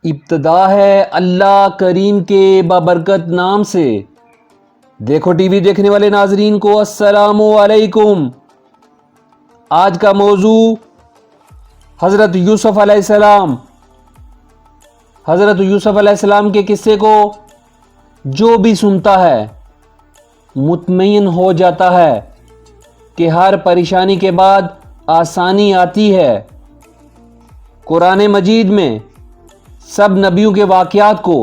ابتدا ہے اللہ کریم کے بابرکت نام سے۔ دیکھو ٹی وی دیکھنے والے ناظرین کو السلام علیکم۔ آج کا موضوع حضرت یوسف علیہ السلام۔ حضرت یوسف علیہ السلام کے قصے کو جو بھی سنتا ہے مطمئن ہو جاتا ہے کہ ہر پریشانی کے بعد آسانی آتی ہے۔ قرآن مجید میں سب نبیوں کے واقعات کو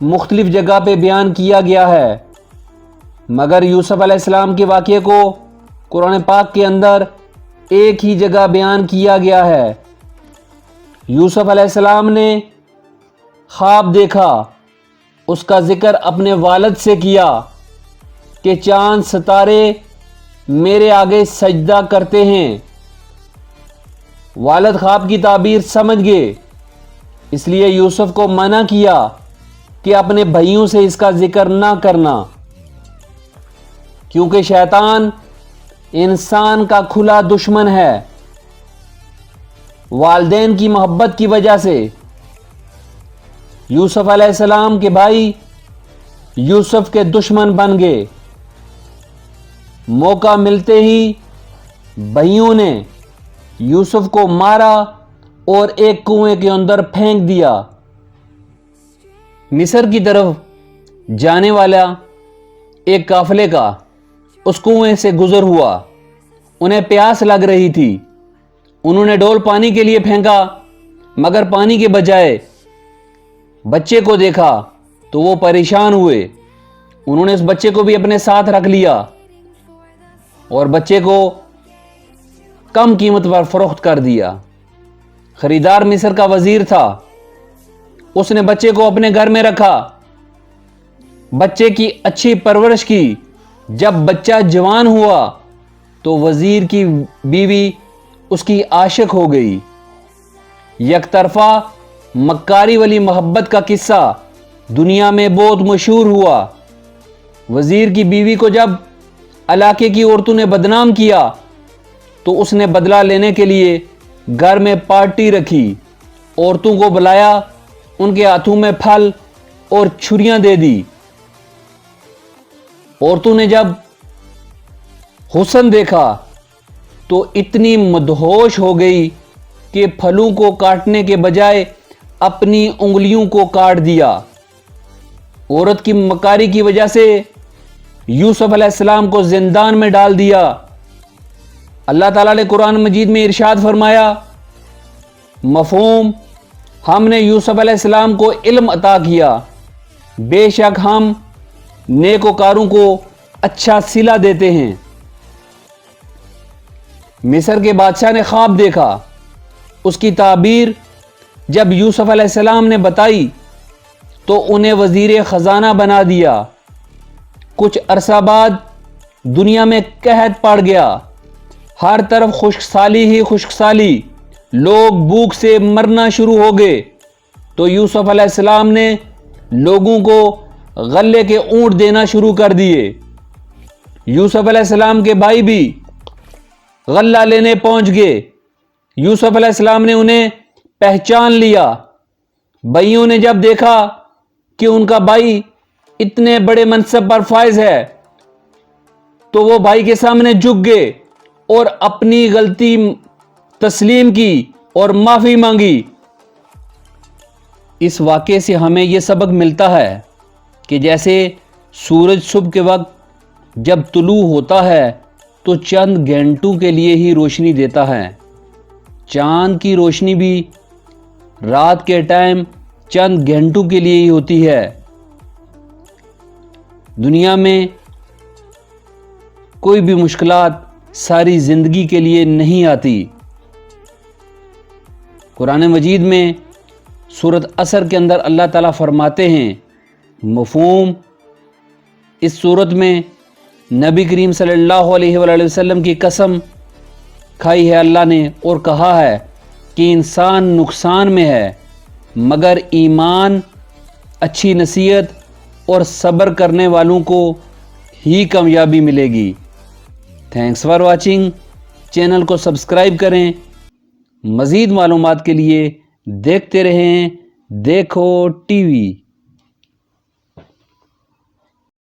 مختلف جگہ پہ بیان کیا گیا ہے، مگر یوسف علیہ السلام کے واقعے کو قرآن پاک کے اندر ایک ہی جگہ بیان کیا گیا ہے۔ یوسف علیہ السلام نے خواب دیکھا، اس کا ذکر اپنے والد سے کیا کہ چاند ستارے میرے آگے سجدہ کرتے ہیں۔ والد خواب کی تعبیر سمجھ گئے، اس لیے یوسف کو منع کیا کہ اپنے بھائیوں سے اس کا ذکر نہ کرنا، کیونکہ شیطان انسان کا کھلا دشمن ہے۔ والدین کی محبت کی وجہ سے یوسف علیہ السلام کے بھائی یوسف کے دشمن بن گئے۔ موقع ملتے ہی بھائیوں نے یوسف کو مارا اور ایک کنویں کے اندر پھینک دیا۔ مصر کی طرف جانے والا ایک قافلے کا اس کنویں سے گزر ہوا، انہیں پیاس لگ رہی تھی۔ انہوں نے ڈول پانی کے لیے پھینکا، مگر پانی کے بجائے بچے کو دیکھا تو وہ پریشان ہوئے۔ انہوں نے اس بچے کو بھی اپنے ساتھ رکھ لیا اور بچے کو کم قیمت پر فروخت کر دیا۔ خریدار مصر کا وزیر تھا، اس نے بچے کو اپنے گھر میں رکھا، بچے کی اچھی پرورش کی۔ جب بچہ جوان ہوا تو وزیر کی بیوی اس کی عاشق ہو گئی۔ یک طرفہ مکاری والی محبت کا قصہ دنیا میں بہت مشہور ہوا۔ وزیر کی بیوی کو جب علاقے کی عورتوں نے بدنام کیا تو اس نے بدلہ لینے کے لیے گھر میں پارٹی رکھی، عورتوں کو بلایا، ان کے ہاتھوں میں پھل اور چھریاں دے دی۔ عورتوں نے جب حسن دیکھا تو اتنی مدہوش ہو گئی کہ پھلوں کو کاٹنے کے بجائے اپنی انگلیوں کو کاٹ دیا۔ عورت کی مکاری کی وجہ سے یوسف علیہ السلام کو زندان میں ڈال دیا۔ اللہ تعالیٰ نے قرآن مجید میں ارشاد فرمایا، مفہوم، ہم نے یوسف علیہ السلام کو علم عطا کیا، بے شک ہم نیکوکاروں کو اچھا صلہ دیتے ہیں۔ مصر کے بادشاہ نے خواب دیکھا، اس کی تعبیر جب یوسف علیہ السلام نے بتائی تو انہیں وزیر خزانہ بنا دیا۔ کچھ عرصہ بعد دنیا میں قحط پڑ گیا، ہر طرف خشک سالی ہی خشک سالی، لوگ بھوک سے مرنا شروع ہو گئے۔ تو یوسف علیہ السلام نے لوگوں کو غلے کے اونٹ دینا شروع کر دیے۔ یوسف علیہ السلام کے بھائی بھی غلہ لینے پہنچ گئے۔ یوسف علیہ السلام نے انہیں پہچان لیا۔ بھائیوں نے جب دیکھا کہ ان کا بھائی اتنے بڑے منصب پر فائز ہے تو وہ بھائی کے سامنے جھک گئے اور اپنی غلطی تسلیم کی اور معافی مانگی۔ اس واقعے سے ہمیں یہ سبق ملتا ہے کہ جیسے سورج صبح کے وقت جب طلوع ہوتا ہے تو چند گھنٹوں کے لیے ہی روشنی دیتا ہے، چاند کی روشنی بھی رات کے ٹائم چند گھنٹوں کے لیے ہی ہوتی ہے۔ دنیا میں کوئی بھی مشکلات ساری زندگی کے لیے نہیں آتی۔ قرآن مجید میں سورۃ عصر کے اندر اللہ تعالیٰ فرماتے ہیں، مفہوم، اس سورت میں نبی کریم صلی اللہ علیہ وآلہ وسلم کی قسم کھائی ہے اللہ نے اور کہا ہے کہ انسان نقصان میں ہے، مگر ایمان، اچھی نصیحت اور صبر کرنے والوں کو ہی کامیابی ملے گی۔ تھینکس فار واچنگ، چینل کو سبسکرائب کریں، مزید معلومات کے لیے دیکھتے رہیں دیکھو ٹی وی۔